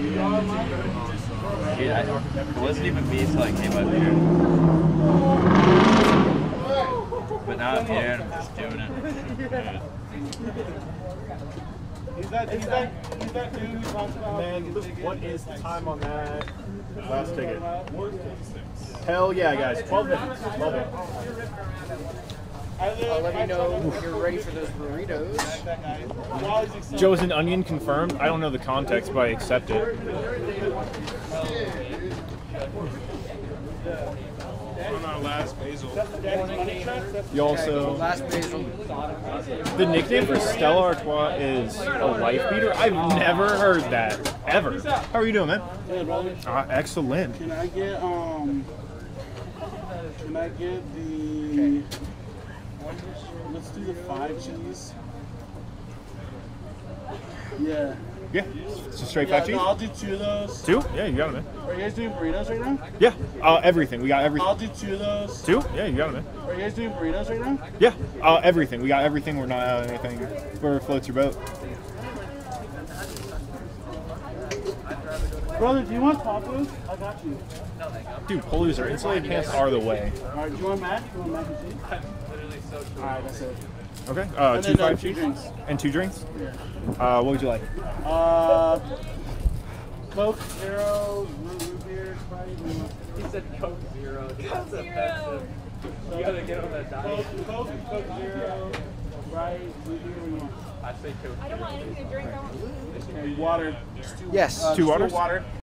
Dude, it wasn't even me until I came up here. But now I'm here and I'm just doing it. He's that dude who talks about. Man, what is the time on that last ticket? Hell yeah, guys. 12 minutes. Love it. I'll let you know when you're ready for those burritos. Joe's an onion confirmed. I don't know the context, but I accept it. On our last basil. You also... Last basil. The nickname for Stella Artois is a life beater? I've never heard that. Ever. How are you doing, man? Hey, brother. Excellent. Can I get the... Let's do the 5 cheese. Yeah. Yeah. It's a straight 5 cheese? No, I'll do 2 of those. 2? Yeah, you got it, man. Are you guys doing burritos right now? Yeah. Everything. We got everything. I'll do 2 of those. 2? Yeah, you got it, man. Are you guys doing burritos right now? Yeah. Everything. We got everything. We're not out of anything. Wherever floats your boat. Brother, do you want tacos? I got you. Dude, pulleys are insulated pants are the way. Alright, do you want mac? Do you want mac and cheese? I'm literally so short. Alright, that's it. Okay. And 2 then, 5 2 cheese? drinks. And 2 drinks? Yeah. What would you like? Coke, Zero, root beer, Sprite. He said Coke Zero. That's offensive. You gotta get on that diet. Coke, Zero, Sprite, root beer, what do you want? I say Coke. I don't want anything to drink. I want Okay, water. Yes. 2 waters? Water.